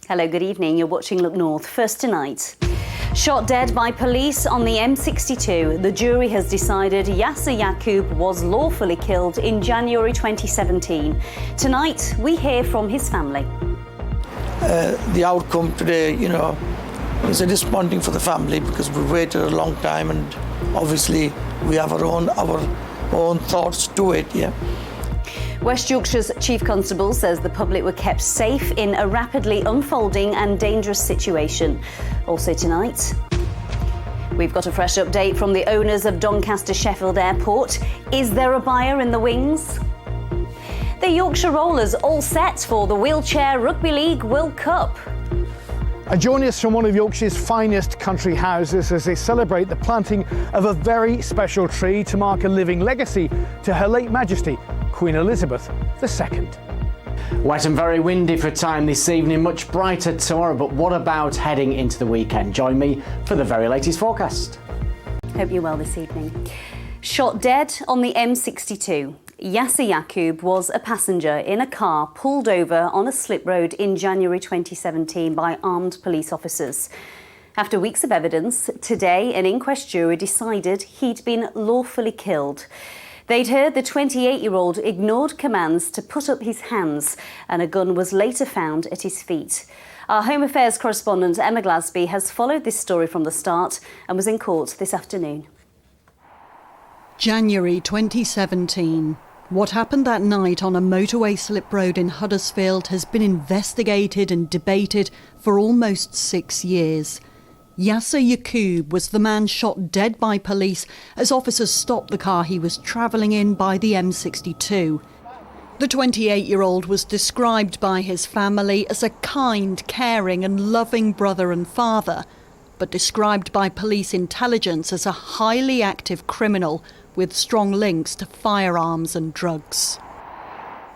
Hello, good evening. You're watching Look North. First tonight. Shot dead by police on the M62, the jury has decided Yasser Yaqub was lawfully killed in January 2017. Tonight, we hear from his family. The outcome today, is disappointing for the family because we waited a long time and obviously we have our own thoughts to it, yeah. West Yorkshire's Chief Constable says the public were kept safe in a rapidly unfolding and dangerous situation. Also tonight, we've got a fresh update from the owners of Doncaster Sheffield Airport. Is there a buyer in the wings? The Yorkshire Rollers all set for the Wheelchair Rugby League World Cup. And join us from one of Yorkshire's finest country houses as they celebrate the planting of a very special tree to mark a living legacy to Her late Majesty, Queen Elizabeth II. Wet and very windy for a time this evening, much brighter tomorrow, but what about heading into the weekend? Join me for the very latest forecast. Hope you're well this evening. Shot dead on the M62. Yasser Yaqub was a passenger in a car pulled over on a slip road in January 2017 by armed police officers. After weeks of evidence, today an inquest jury decided he'd been lawfully killed. They'd heard the 28-year-old ignored commands to put up his hands, and a gun was later found at his feet. Our Home Affairs correspondent Emma Glasby has followed this story from the start and was in court this afternoon. January 2017. What happened that night on a motorway slip road in Huddersfield has been investigated and debated for almost 6 years. Yasser Yaqub was the man shot dead by police as officers stopped the car he was travelling in by the M62. The 28-year-old was described by his family as a kind, caring and loving brother and father, but described by police intelligence as a highly active criminal with strong links to firearms and drugs.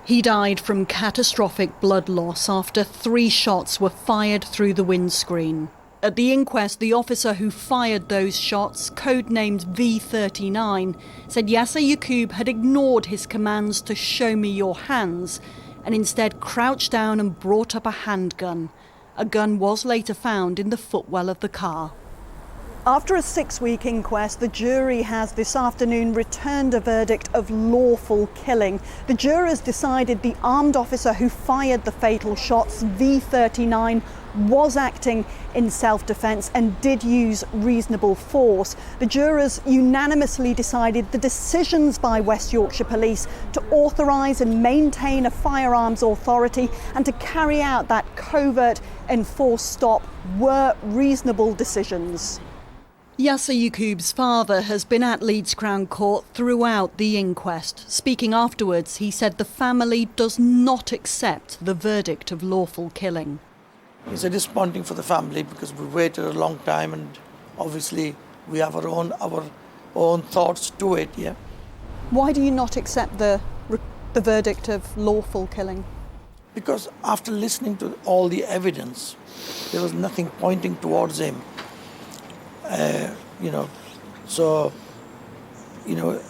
He died from catastrophic blood loss after 3 shots were fired through the windscreen. At the inquest, the officer who fired those shots, codenamed V39, said Yasser Yaqub had ignored his commands to show me your hands and instead crouched down and brought up a handgun. A gun was later found in the footwell of the car. After a 6-week inquest, the jury has this afternoon returned a verdict of lawful killing. The jurors decided the armed officer who fired the fatal shots, V39, was acting in self-defence and did use reasonable force. The jurors unanimously decided the decisions by West Yorkshire Police to authorise and maintain a firearms authority and to carry out that covert enforced stop were reasonable decisions. Yasser Yaqub's father has been at Leeds Crown Court throughout the inquest. Speaking afterwards, he said the family does not accept the verdict of lawful killing. It's disappointing for the family because we waited a long time and obviously we have our own thoughts to it, yeah. Why do you not accept the verdict of lawful killing? Because after listening to all the evidence, there was nothing pointing towards him.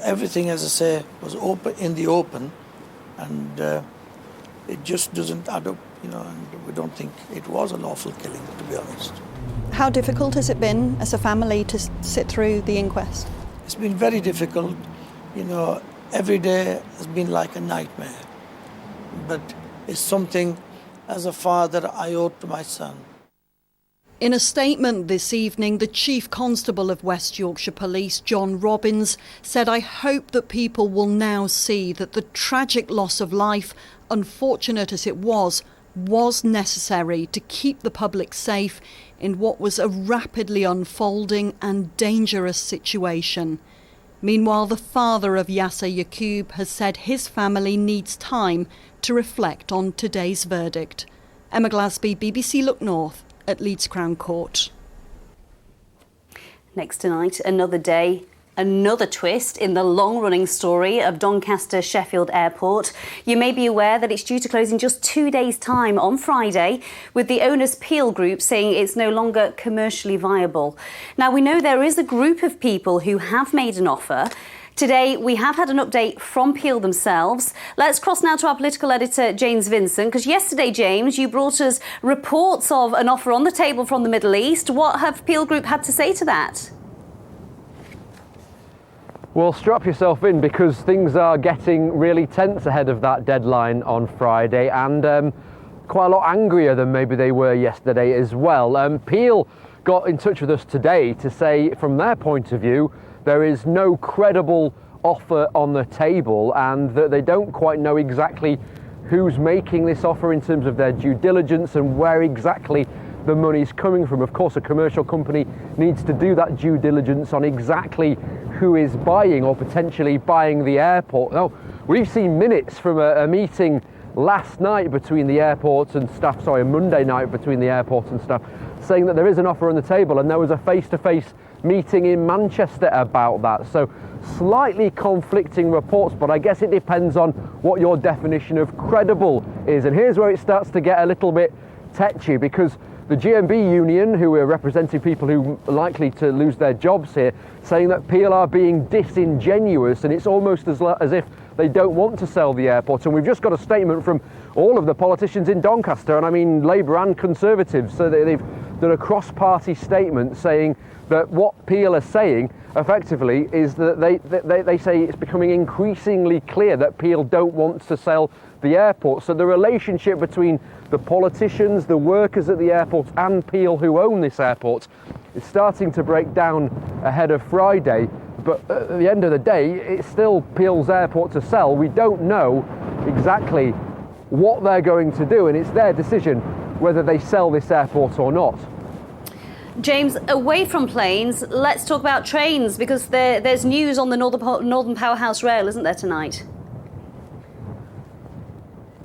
Everything, as I say, was in the open, and it just doesn't add up, and we don't think it was a lawful killing, to be honest. How difficult has it been as a family to sit through the inquest? It's been very difficult. Every day has been like a nightmare, but it's something, as a father, I owe to my son. In a statement this evening, the Chief Constable of West Yorkshire Police, John Robbins, said, "I hope that people will now see that the tragic loss of life, unfortunate as it was necessary to keep the public safe in what was a rapidly unfolding and dangerous situation." Meanwhile, the father of Yasser Yaqub has said his family needs time to reflect on today's verdict. Emma Glasby, BBC Look North, at Leeds Crown Court. Next tonight, another day, another twist in the long-running story of Doncaster Sheffield Airport. You may be aware that it's due to close in just 2 days' time on Friday, with the owners Peel Group saying it's no longer commercially viable. Now, we know there is a group of people who have made an offer. Today, we have had an update from Peel themselves. Let's cross now to our political editor, James Vincent, because yesterday, James, you brought us reports of an offer on the table from the Middle East. What have Peel Group had to say to that? Well, strap yourself in because things are getting really tense ahead of that deadline on Friday, and quite a lot angrier than maybe they were yesterday as well. Peel got in touch with us today to say, from their point of view, there is no credible offer on the table and that they don't quite know exactly who's making this offer in terms of their due diligence and where exactly the money's coming from. Of course, a commercial company needs to do that due diligence on exactly who is buying or potentially buying the airport. Now, we've seen minutes from a meeting last night between the airport and staff, Monday night between the airport and staff, saying that there is an offer on the table, and there was a face-to-face meeting in Manchester about that. So slightly conflicting reports, but I guess it depends on what your definition of credible is. And here's where it starts to get a little bit touchy, because the GMB union, who are representing people who are likely to lose their jobs here, saying that Peel are being disingenuous, and it's almost as if they don't want to sell the airport. And we've just got a statement from all of the politicians in Doncaster, and I mean Labour and Conservatives, so they've done a cross-party statement saying that what Peel are saying effectively is that they say it's becoming increasingly clear that Peel don't want to sell the airport. So the relationship between the politicians, the workers at the airport and Peel, who own this airport, is starting to break down ahead of Friday. But at the end of the day, it's still Peel's airport to sell. We don't know exactly what they're going to do, and it's their decision whether they sell this airport or not. James, away from planes, let's talk about trains, because there's news on the Northern Powerhouse Rail, isn't there, tonight?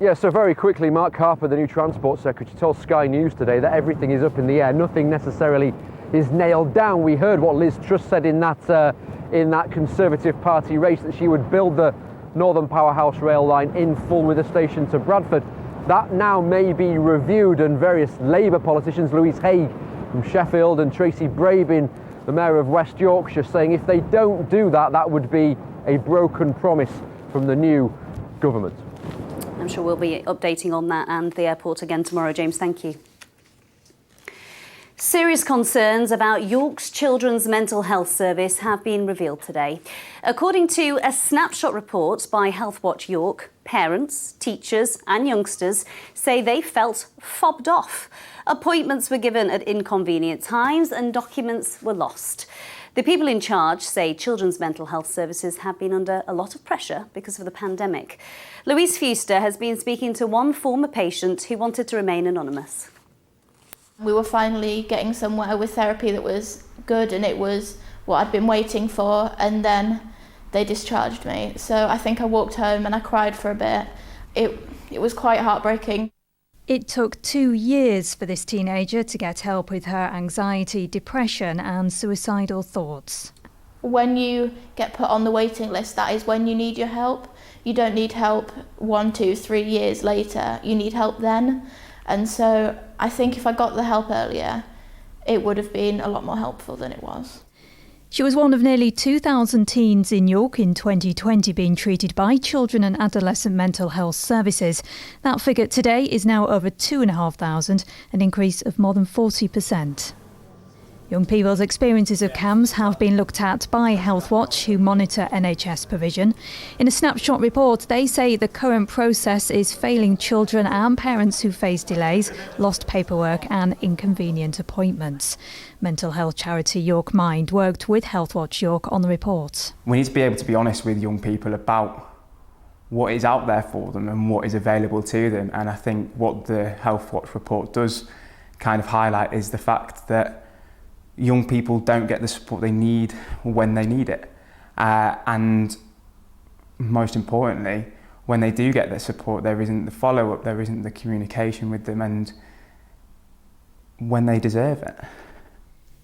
Yeah, so very quickly, Mark Harper, the new Transport Secretary, told Sky News today that everything is up in the air. Nothing necessarily is nailed down. We heard what Liz Truss said in that Conservative Party race, that she would build the Northern Powerhouse Rail line in full with a station to Bradford. That now may be reviewed, and various Labour politicians, Louise Haigh from Sheffield and Tracy Brabin, the Mayor of West Yorkshire, saying if they don't do that, that would be a broken promise from the new government. I'm sure we'll be updating on that and the airport again tomorrow. James, thank you. Serious concerns about York's Children's Mental Health Service have been revealed today. According to a snapshot report by Healthwatch York, parents, teachers and youngsters say they felt fobbed off. Appointments were given at inconvenient times and documents were lost. The people in charge say children's mental health services have been under a lot of pressure because of the pandemic. Louise Fewster has been speaking to one former patient who wanted to remain anonymous. We were finally getting somewhere with therapy that was good, and it was what I'd been waiting for, and then they discharged me. So I think I walked home and I cried for a bit. It was quite heartbreaking. It took 2 years for this teenager to get help with her anxiety, depression and suicidal thoughts. When you get put on the waiting list, that is when you need your help. You don't need help 1, 2, 3 years later. You need help then. And so I think if I got the help earlier, it would have been a lot more helpful than it was. She was one of nearly 2,000 teens in York in 2020 being treated by children and adolescent mental health services. That figure today is now over 2,500, an increase of more than 40%. Young people's experiences of CAMHS have been looked at by Healthwatch, who monitor NHS provision. In a snapshot report, they say the current process is failing children and parents who face delays, lost paperwork and inconvenient appointments. Mental health charity York Mind worked with Healthwatch York on the report. We need to be able to be honest with young people about what is out there for them and what is available to them. And I think what the Healthwatch report does kind of highlight is the fact that young people don't get the support they need when they need it. And most importantly, when they do get the support, there isn't the follow-up, there isn't the communication with them, and when they deserve it.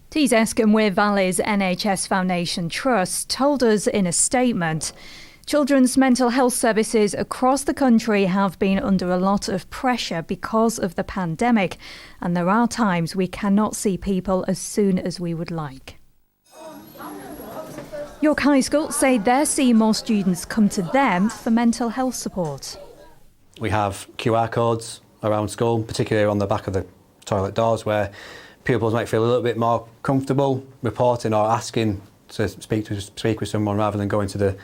Tees Escombe with Valleys NHS Foundation Trust told us in a statement, children's mental health services across the country have been under a lot of pressure because of the pandemic, and there are times we cannot see people as soon as we would like. York High School say they're seeing more students come to them for mental health support. We have QR codes around school, particularly on the back of the toilet doors, where pupils might feel a little bit more comfortable reporting or asking to speak with someone rather than going to the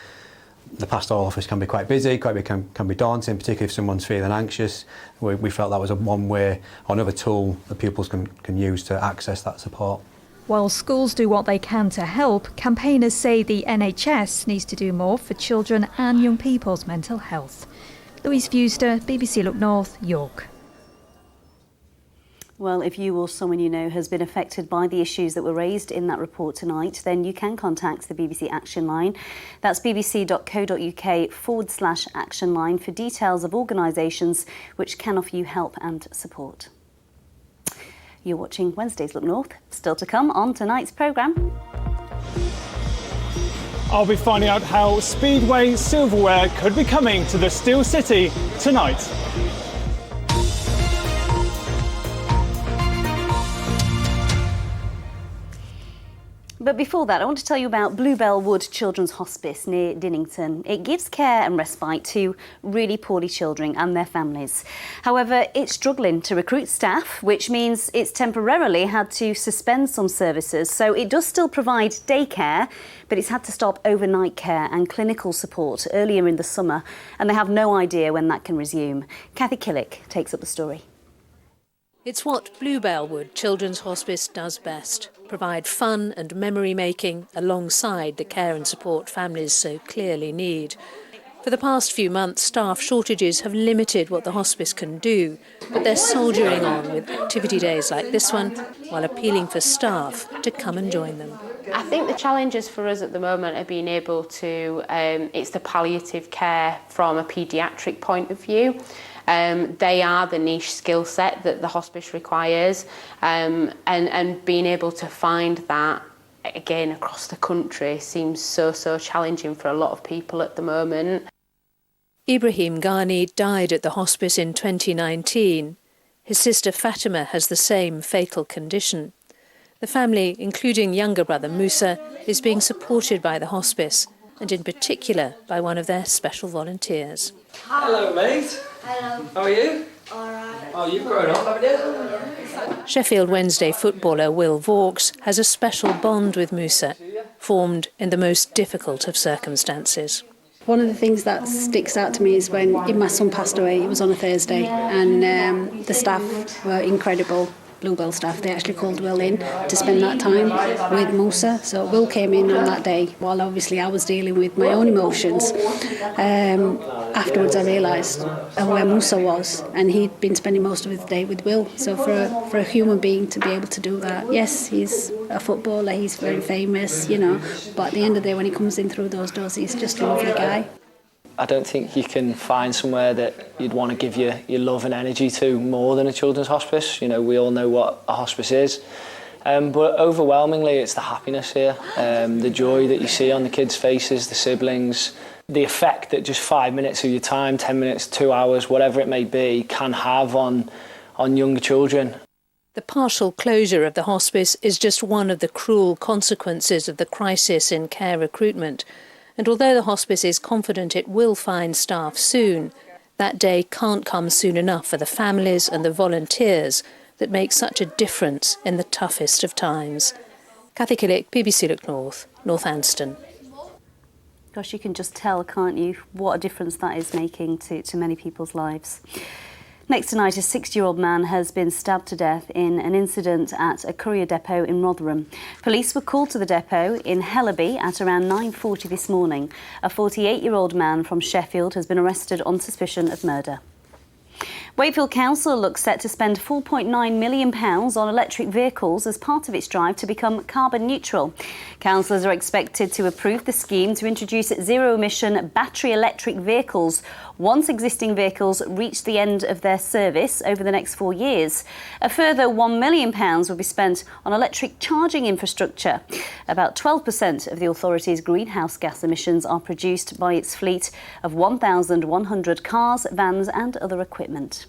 pastoral office. Can be quite busy, can be daunting, particularly if someone's feeling anxious. We felt that was one way or another tool that pupils can use to access that support. While schools do what they can to help, campaigners say the NHS needs to do more for children and young people's mental health. Louise Fewster, BBC Look North, York. Well, if you or someone you know has been affected by the issues that were raised in that report tonight, then you can contact the BBC Action Line. That's bbc.co.uk/action line for details of organisations which can offer you help and support. You're watching Wednesday's Look North. Still to come on tonight's programme. I'll be finding out how Speedway silverware could be coming to the Steel City tonight. But before that, I want to tell you about Bluebell Wood Children's Hospice near Dinnington. It gives care and respite to really poorly children and their families. However, it's struggling to recruit staff, which means it's temporarily had to suspend some services. So it does still provide daycare, but it's had to stop overnight care and clinical support earlier in the summer, and they have no idea when that can resume. Kathy Killick takes up the story. It's what Bluebell Wood Children's Hospice does best, provide fun and memory making alongside the care and support families so clearly need. For the past few months, staff shortages have limited what the hospice can do, but they're soldiering on with activity days like this one, while appealing for staff to come and join them. I think the challenges for us at the moment are being able to, it's the palliative care from a paediatric point of view. They are the niche skill set that the hospice requires, and being able to find that again across the country seems so challenging for a lot of people at the moment. Ibrahim Ghani died at the hospice in 2019. His sister Fatima has the same fatal condition. The family, including younger brother Musa, is being supported by the hospice, and in particular by one of their special volunteers. Hello, mate. Hello. How are you? All right. Oh, you've grown up, haven't you? Sheffield Wednesday footballer Will Vauxhall has a special bond with Musa, formed in the most difficult of circumstances. One of the things that sticks out to me is when my son passed away. It was on a Thursday, and the staff were incredible. Bluebell staff, they actually called Will in to spend that time with Musa. So Will came in on that day while obviously I was dealing with my own emotions. Afterwards I realised where Musa was, and he'd been spending most of his day with Will. So for a human being to be able to do that, yes, he's a footballer, he's very famous, you know, but at the end of the day when he comes in through those doors, he's just a lovely guy. I don't think you can find somewhere that you'd want to give your love and energy to more than a children's hospice. You know, we all know what a hospice is. But overwhelmingly, it's the happiness here, the joy that you see on the kids' faces, the siblings, the effect that just 5 minutes of your time, 10 minutes, 2 hours, whatever it may be, can have on younger children. The partial closure of the hospice is just one of the cruel consequences of the crisis in care recruitment. And although the hospice is confident it will find staff soon, that day can't come soon enough for the families and the volunteers that make such a difference in the toughest of times. Kathy Killick, BBC Look North, Northampton. Gosh, you can just tell, can't you, what a difference that is making to many people's lives. Next tonight, a 60-year-old man has been stabbed to death in an incident at a courier depot in Rotherham. Police were called to the depot in Hellaby at around 9:40 this morning. A 48-year-old man from Sheffield has been arrested on suspicion of murder. Wakefield Council looks set to spend £4.9 million on electric vehicles as part of its drive to become carbon neutral. Councillors are expected to approve the scheme to introduce zero-emission battery electric vehicles once existing vehicles reach the end of their service over the next 4 years. A further £1 million will be spent on electric charging infrastructure. About 12% of the authority's greenhouse gas emissions are produced by its fleet of 1,100 cars, vans and other equipment.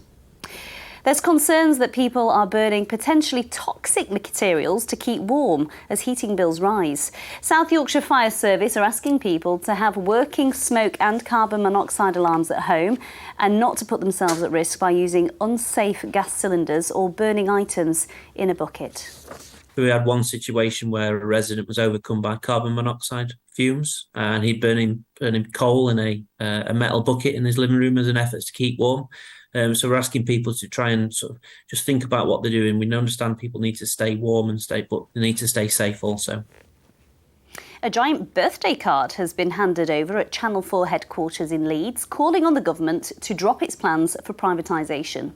There's concerns that people are burning potentially toxic materials to keep warm as heating bills rise. South Yorkshire Fire Service are asking people to have working smoke and carbon monoxide alarms at home and not to put themselves at risk by using unsafe gas cylinders or burning items in a bucket. We had one situation where a resident was overcome by carbon monoxide fumes and he'd burning coal in a metal bucket in his living room as an effort to keep warm. So we're asking people to try and sort of just think about what they're doing. We understand people need to stay warm but they need to stay safe also. A giant birthday card has been handed over at Channel 4 headquarters in Leeds, calling on the government to drop its plans for privatisation.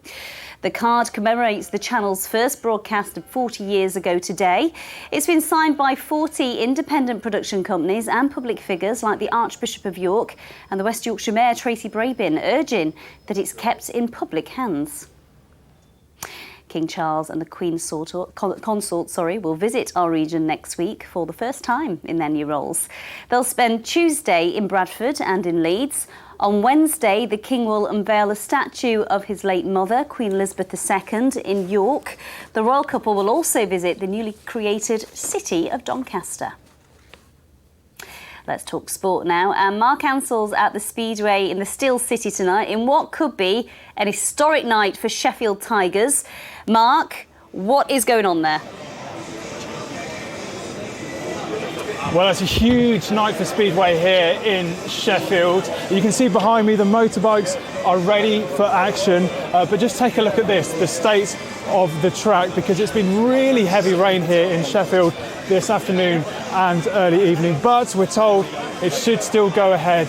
The card commemorates the channel's first broadcast of 40 years ago today. It's been signed by 40 independent production companies and public figures like the Archbishop of York and the West Yorkshire Mayor Tracy Brabin, urging that it's kept in public hands. King Charles and the Queen Consort will visit our region next week for the first time in their new roles. They'll spend Tuesday in Bradford and in Leeds. On Wednesday, the King will unveil a statue of his late mother, Queen Elizabeth II, in York. The royal couple will also visit the newly created city of Doncaster. Let's talk sport now. And Mark Ansell's at the Speedway in the Steel City tonight in what could be an historic night for Sheffield Tigers. Mark, what is going on there? Well, it's a huge night for Speedway here in Sheffield. You can see behind me the motorbikes are ready for action, but just take a look at this, the state of the track, because it's been really heavy rain here in Sheffield this afternoon and early evening, but we're told it should still go ahead,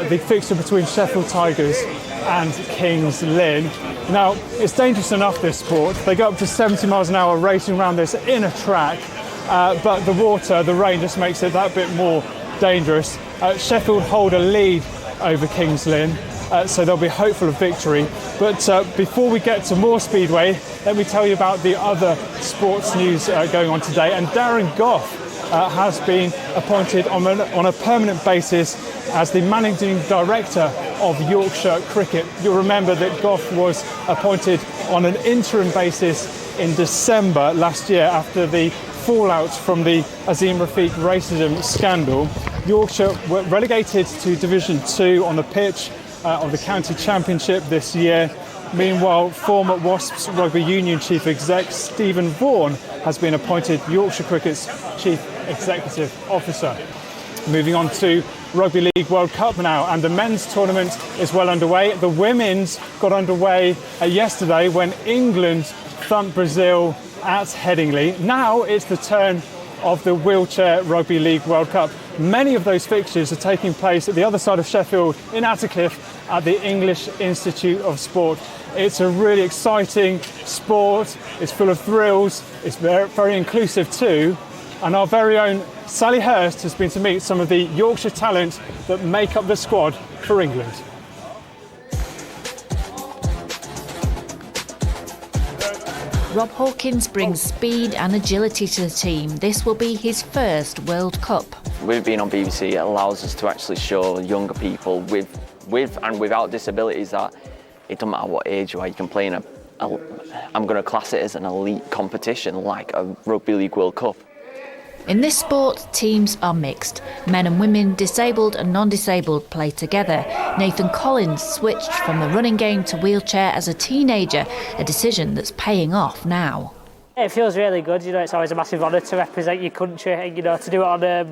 the fixture between Sheffield Tigers and Kings Lynn. Now, it's dangerous enough, this sport. They go up to 70 miles an hour racing around this inner track, but the rain just makes it that bit more dangerous. Sheffield hold a lead over Kings Lynn, so they'll be hopeful of victory. But before we get to more Speedway, let me tell you about the other sports news going on today. And Darren Gough has been appointed on a permanent basis as the managing director of Yorkshire Cricket. You'll remember that Gough was appointed on an interim basis in December last year after the fallout from the Azim Rafiq racism scandal. Yorkshire were relegated to Division 2 on the pitch of the county championship this year. Meanwhile, former Wasps Rugby Union Chief Exec Stephen Vaughan has been appointed Yorkshire Cricket's Chief Executive Officer. Moving on to Rugby League World Cup now, and the men's tournament is well underway. The women's got underway yesterday when England thumped Brazil at Headingley. Now it's the turn of the Wheelchair Rugby League World Cup. Many of those fixtures are taking place at the other side of Sheffield in Attercliffe at the English Institute of Sport. It's a really exciting sport. It's full of thrills. It's very, very inclusive too. And our very own Sally Hurst has been to meet some of the Yorkshire talent that make up the squad for England. Rob Hawkins brings speed and agility to the team. This will be his first World Cup. With being on BBC, it allows us to actually show younger people with and without disabilities that it doesn't matter what age you are, you can play in I'm going to class it as an elite competition like a Rugby League World Cup. In this sport, teams are mixed. Men and women, disabled and non-disabled, play together. Nathan Collins switched from the running game to wheelchair as a teenager, a decision that's paying off now. It feels really good, it's always a massive honour to represent your country and, to do it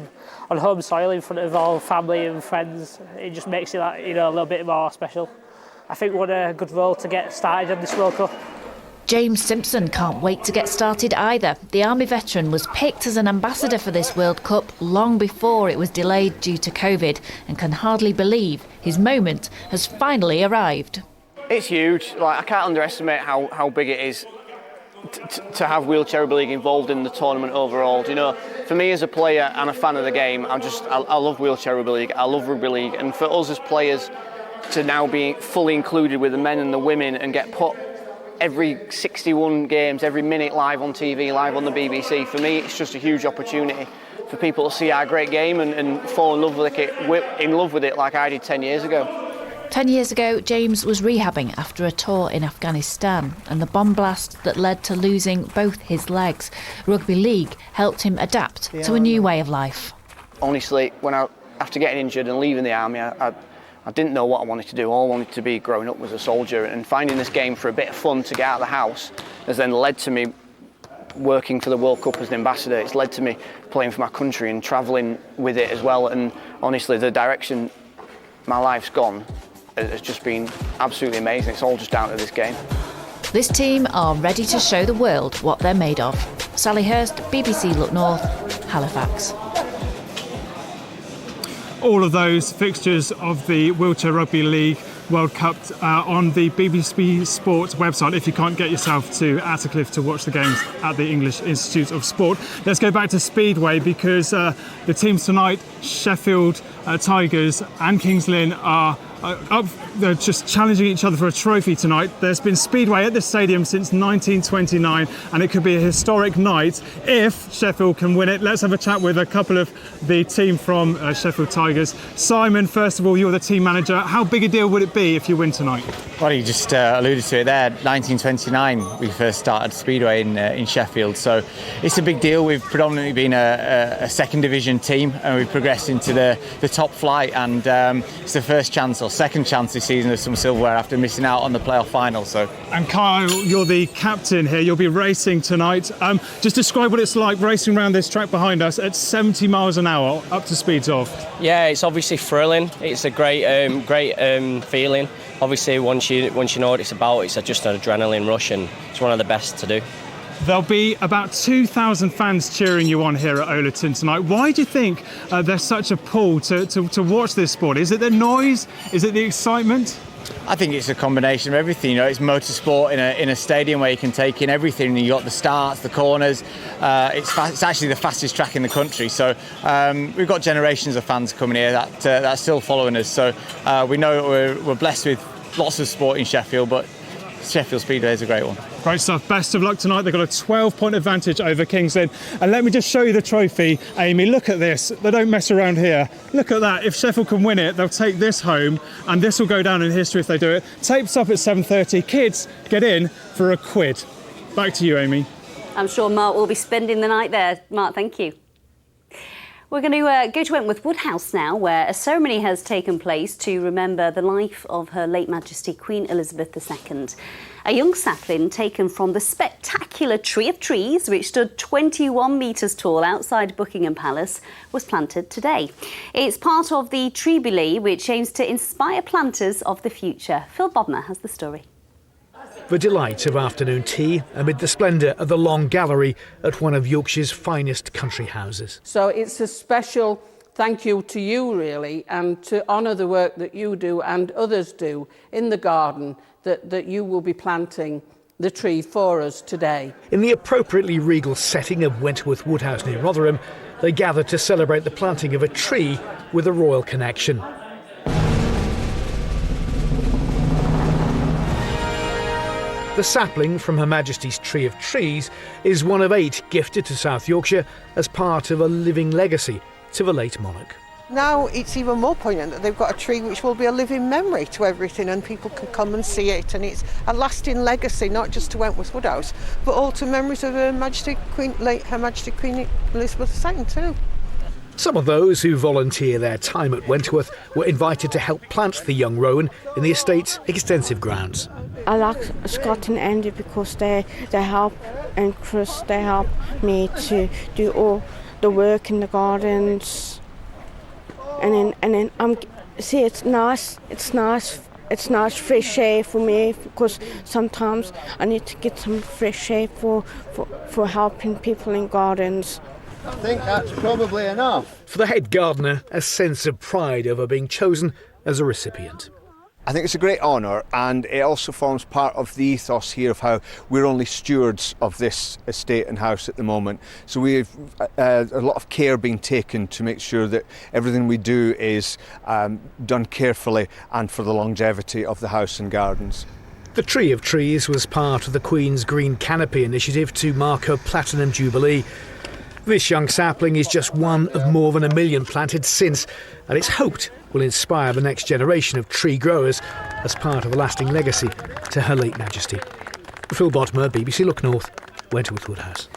on home soil in front of all family and friends. It just makes it a little bit more special. I think what a good role to get started in this World Cup. James Simpson can't wait to get started either. The Army veteran was picked as an ambassador for this World Cup long before it was delayed due to COVID and can hardly believe his moment has finally arrived. It's huge. I can't underestimate how big it is to have Wheelchair Rugby League involved in the tournament overall. For me as a player and a fan of the game, I love Wheelchair Rugby League. I love Rugby League, and for us as players to now be fully included with the men and the women and get put every 61 games, every minute live on TV, live on the BBC, for me it's just a huge opportunity for people to see our great game and fall in love with it like I did 10 years ago. 10 years ago, James was rehabbing after a tour in Afghanistan and the bomb blast that led to losing both his legs. Rugby league helped him adapt to a new way of life. Honestly, after getting injured and leaving the army, I didn't know what I wanted to do. All I wanted to be growing up was a soldier, and finding this game for a bit of fun to get out of the house has then led to me working for the World Cup as an ambassador. It's led to me playing for my country and travelling with it as well. And honestly, the direction my life's gone has just been absolutely amazing. It's all just down to this game. This team are ready to show the world what they're made of. Sally Hurst, BBC Look North, Halifax. All of those fixtures of the Wheelchair Rugby League World Cup on the BBC Sports website if you can't get yourself to Attercliffe to watch the games at the English Institute of Sport. Let's go back to Speedway because the teams tonight, Sheffield Tigers and Kings Lynn, are up. They're just challenging each other for a trophy tonight. There's been Speedway at this stadium since 1929 and it could be a historic night if Sheffield can win it. Let's have a chat with a couple of the team from Sheffield Tigers. Simon, first of all, you're the team manager. How big a deal would it be if you win tonight? Well, you just alluded to it there. 1929 we first started Speedway in Sheffield, so it's a big deal. We've predominantly been a second division team and we've progressed into the top flight, and it's the first chance or second chance this season of some silverware after missing out on the playoff final. So, and Kyle, you're the captain here. You'll be racing tonight. Just describe what it's like racing around this track behind us at 70 miles an hour up to speeds of. Yeah, it's obviously thrilling. It's a great feeling. Obviously, once you know what it's about, it's just an adrenaline rush, and it's one of the best to do. There'll be about 2,000 fans cheering you on here at Olerton tonight. Why do you think there's such a pull to watch this sport? Is it the noise? Is it the excitement? I think it's a combination of everything. You know, it's motorsport in a stadium where you can take in everything. You got the starts, the corners. It's actually the fastest track in the country. So we've got generations of fans coming here that are still following us. So we know we're blessed with lots of sport in Sheffield, but Sheffield Speedway is a great one. Great stuff. Best of luck tonight. They've got a 12-point advantage over Kings Lynn. And let me just show you the trophy, Amy. Look at this. They don't mess around here. Look at that. If Sheffield can win it, they'll take this home, and this will go down in history if they do it. Tapes up at 7:30. Kids, get in for £1. Back to you, Amy. I'm sure Mark will be spending the night there. Mark, thank you. We're going to go to Wentworth Woodhouse now, where a ceremony has taken place to remember the life of Her late Majesty Queen Elizabeth II. A young sapling taken from the spectacular Tree of Trees, which stood 21 metres tall outside Buckingham Palace, was planted today. It's part of the Treebilly, which aims to inspire planters of the future. Phil Bodmer has the story. The delight of afternoon tea amid the splendour of the Long Gallery at one of Yorkshire's finest country houses. So it's a special thank you to you, really, and to honour the work that you do and others do in the garden, that you will be planting the tree for us today. In the appropriately regal setting of Wentworth Woodhouse near Rotherham, they gather to celebrate the planting of a tree with a royal connection. The sapling from Her Majesty's Tree of Trees is one of 8 gifted to South Yorkshire as part of a living legacy to the late monarch. Now it's even more poignant that they've got a tree which will be a living memory to everything, and people can come and see it, and it's a lasting legacy not just to Wentworth Woodhouse but all to memories of late Her Majesty Queen Elizabeth II too. Some of those who volunteer their time at Wentworth were invited to help plant the young rowan in the estate's extensive grounds. I like Scott and Andy because they help, and Chris, they help me to do all the work in the gardens. And then see, it's nice fresh air for me, because sometimes I need to get some fresh air for helping people in gardens. I think that's probably enough. For the head gardener, a sense of pride over being chosen as a recipient. I think it's a great honour, and it also forms part of the ethos here of how we're only stewards of this estate and house at the moment. So we've a lot of care being taken to make sure that everything we do is done carefully and for the longevity of the house and gardens. The Tree of Trees was part of the Queen's Green Canopy initiative to mark her Platinum Jubilee. This young sapling is just one of more than 1 million planted since, and it's hoped will inspire the next generation of tree growers as part of a lasting legacy to Her late Majesty. Phil Bodmer, BBC Look North, Wentworth Woodhouse.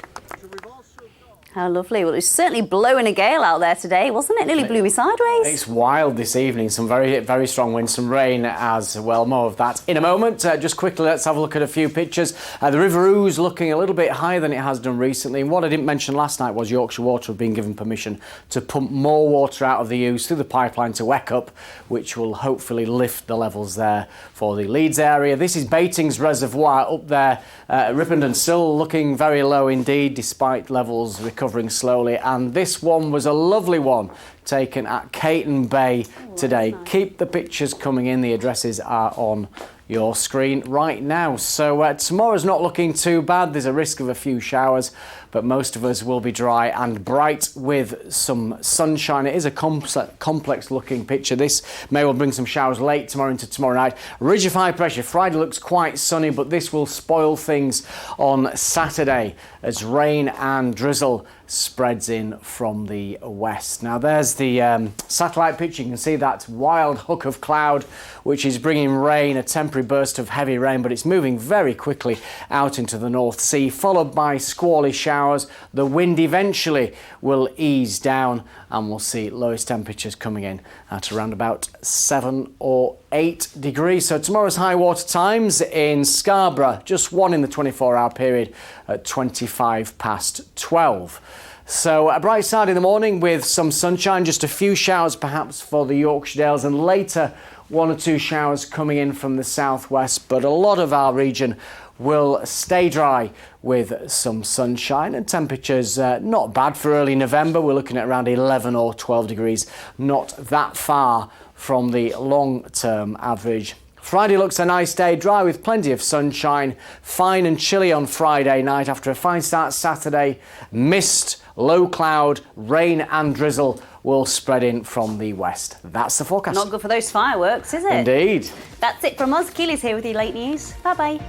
How lovely. Well, it was certainly blowing a gale out there today, wasn't it? Nearly blew me sideways. It's wild this evening. Some very, very strong winds, some rain as well. More of that in a moment. Just quickly, let's have a look at a few pictures. The River Ouse looking a little bit higher than it has done recently. And what I didn't mention last night was Yorkshire Water have been given permission to pump more water out of the Ouse through the pipeline to Weckup, which will hopefully lift the levels there for the Leeds area. This is Batings Reservoir up there. Ripponden still looking very low indeed, despite levels recovering slowly. And this one was a lovely one taken at Caton Bay today. Keep the pictures coming in. The addresses are on your screen right now. So tomorrow's not looking too bad. There's a risk of a few showers, but most of us will be dry and bright with some sunshine. It is a complex looking picture. This may well bring some showers late tomorrow into tomorrow night. Ridge of high pressure. Friday looks quite sunny, but this will spoil things on Saturday as rain and drizzle spreads in from the west. Now there's the satellite picture. You can see that wild hook of cloud which is bringing rain, a temporary burst of heavy rain, but it's moving very quickly out into the North Sea, followed by squally showers. The wind eventually will ease down and we'll see lowest temperatures coming in at around about 7 or 8 degrees. So tomorrow's high water times in Scarborough, just one in the 24-hour period at 25 past 12. So a bright start in the morning with some sunshine, just a few showers perhaps for the Yorkshire Dales, and later 1 or 2 showers coming in from the southwest, but a lot of our region will stay dry with some sunshine and temperatures not bad for early November. We're looking at around 11 or 12 degrees, not that far from the long-term average. Friday looks a nice day, dry with plenty of sunshine, fine and chilly on Friday night after a fine start Saturday. Mist, low cloud, rain and drizzle will spread in from the west. That's the forecast. Not good for those fireworks, is it? Indeed. That's it from us. Keely's here with your late news. Bye-bye.